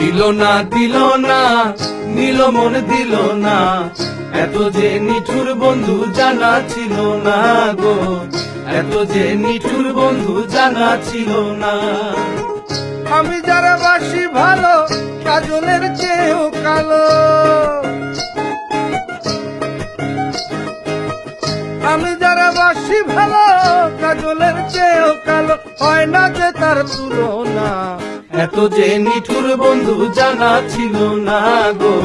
দিল না নিল মন দিল না, এত যে নিঠুর বন্ধু জানা ছিল না গো, এত যে নিঠুর বন্ধু জানা ছিল না। আমি যারা বাসি ভালো কাজলের চেয়েও কালো, আমি যারা বাসি ভালো কাজলের চেয়েও কালো, হয় না যে তার তুলনা। এত যে নিঠুর বন্ধু জানা ছিল না গো,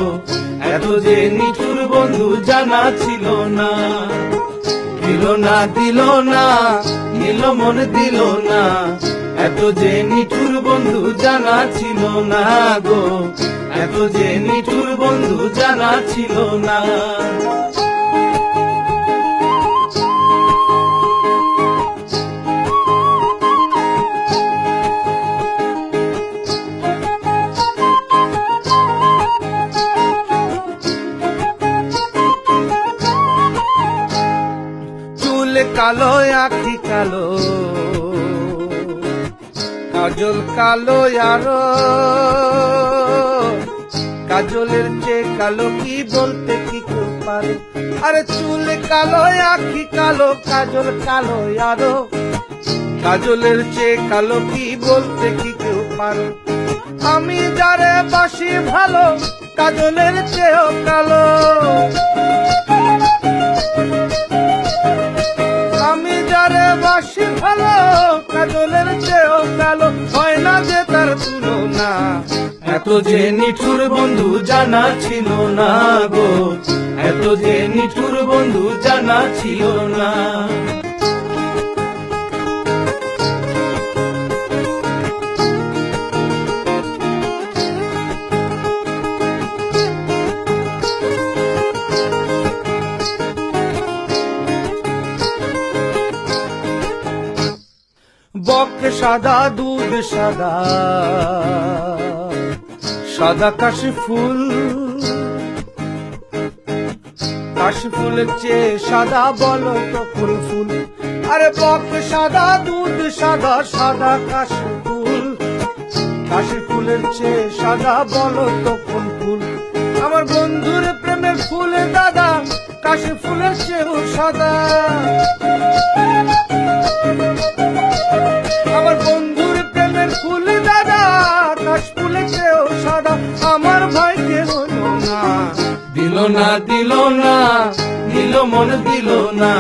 এত যে নিঠুর বন্ধু জানা ছিল না। দিল না নিল মন দিল না, এত যে নিঠুর বন্ধু জানা ছিল না গো, এত যে নিঠুর বন্ধু জানা ছিল না। কালো আখি কালো, কাজল কালো আরো, কাজলের চেয়ে কালো কি বলতে কি কেউ পারে? আরে চুল কালো আখি কালো, কাজল কালো আরো, কাজলের চেয়ে কালো কি বলতে কি কেউ পারে? আমি যারে বাসি ভালো কাজলের চেয়েও কালো, আমি যারে বাসি ভালো কাজলের চেয়েও কালো, হয় না যে তার তুলনা। এত যে নিঠুর বন্ধু জানা ছিল না গো, এত যে নিঠুর বন্ধু জানা ছিল না। বক সাদা দুধ সাদা, সাদা কাশি ফুল, কাশি ফুলের চেয়ে সাদা বলো তো ফুল ফুল। আরে বক সাদা দুধ সাদা, সাদা কাশি ফুল, কাশি ফুলের চেয়ে সাদা বলো তো কোন ফুল? আমার বন্ধুর প্রেমের ফুল দাদা, কাশি ফুলের চেয়েও সাদা। আমার বন্ধুর প্রেমের ফুল দাদা, কাশ ফুলের চেয়েও সাদা, আমার ভাইকে হলো না। দিল না নিল মন দিল না,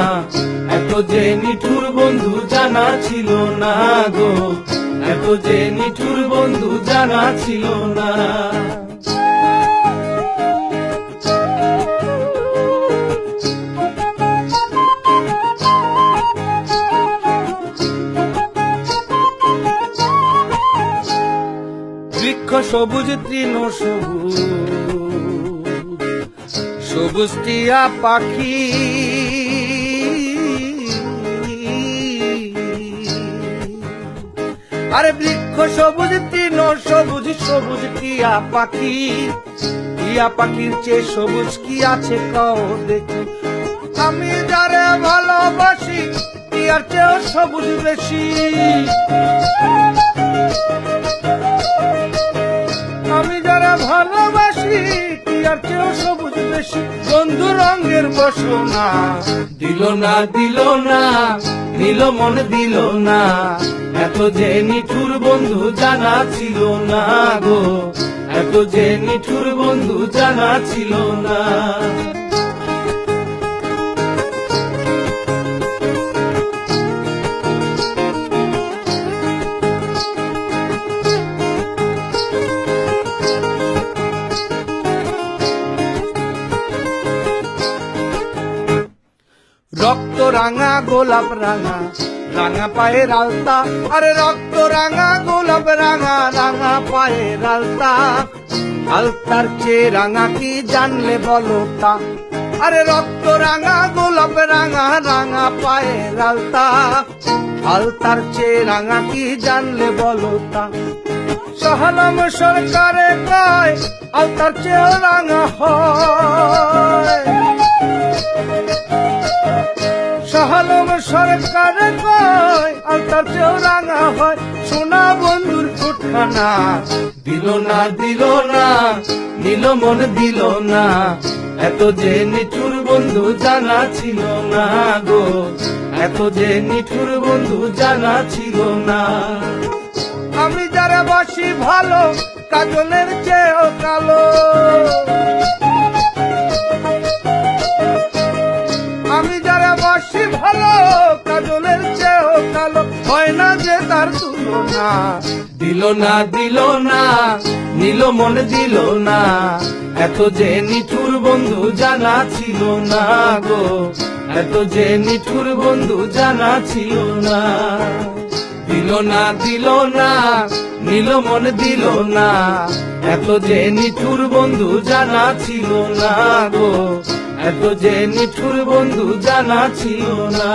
এত যে নিঠুর বন্ধু জানা ছিল না গো, এত যে নিঠুর বন্ধু জানা ছিল না। বৃক্ষ সবুজ তৃণ সবুজ, সবুজ টিয়া পাখি, আরে বৃক্ষ সবুজ তৃণ সবুজ, সবুজ টিয়া পাখি, টিয়া পাখির চেয়ে সবুজ কি আছে কও দেখি? আমি যারে ভালোবাসি টিয়ার চেয়েও সবুজ বেশি, আমি যারা ভালোবাসি টিয়ার চেয়েও সবুজ বেশি, বন্ধু রঙের বসনা। দিল না নিল মন দিল না, এত যে নিঠুর বন্ধু জানা ছিল না গো, এত যে নিঠুর বন্ধু জানা ছিল না। রক্ত রাঙা গোলাপ রাঙা, রাঙা পায়ের আলতা, আরে রক্ত রাঙা গোলাপ রাঙা, রাঙা পায়ের আলতা, আলতার চেয়ে রাঙা কি জানলে বলো তা? আরে রক্ত রাঙা গোলাপ রাঙা, রাঙা পায়ের আলতা, আলতার চেয়ে রাঙা কি জানলে বলো তা? সহলম সরকারে কয় আলতার চেয়ে রাঙা হয়, সহলম সরকারে কয় আলতার চেয়েও রাঙা হয়। সোনা বন্ধুর ফুটল খানা দিল না নিল মন দিল না, এত যে নিঠুর বন্ধু জানা ছিল না গো, এত যে নিঠুর বন্ধু জানা ছিল না। আমি যারা বাসি ভালো কাজলের চেয়েও কালো, আমি যারা বাসি ভালো কাজলের চেয়েও কালো, হয় না যে তার তুলনা। দিল না নিল মন দিল না, এত যে নিঠুর বন্ধু জানা ছিল না গো, এত যে নিঠুর বন্ধু জানা ছিল না। দিল না নিল মন দিল না, এত যে নিঠুর বন্ধু জানা ছিল না গো, এত যে নিঠুর বন্ধু জানা ছিল না।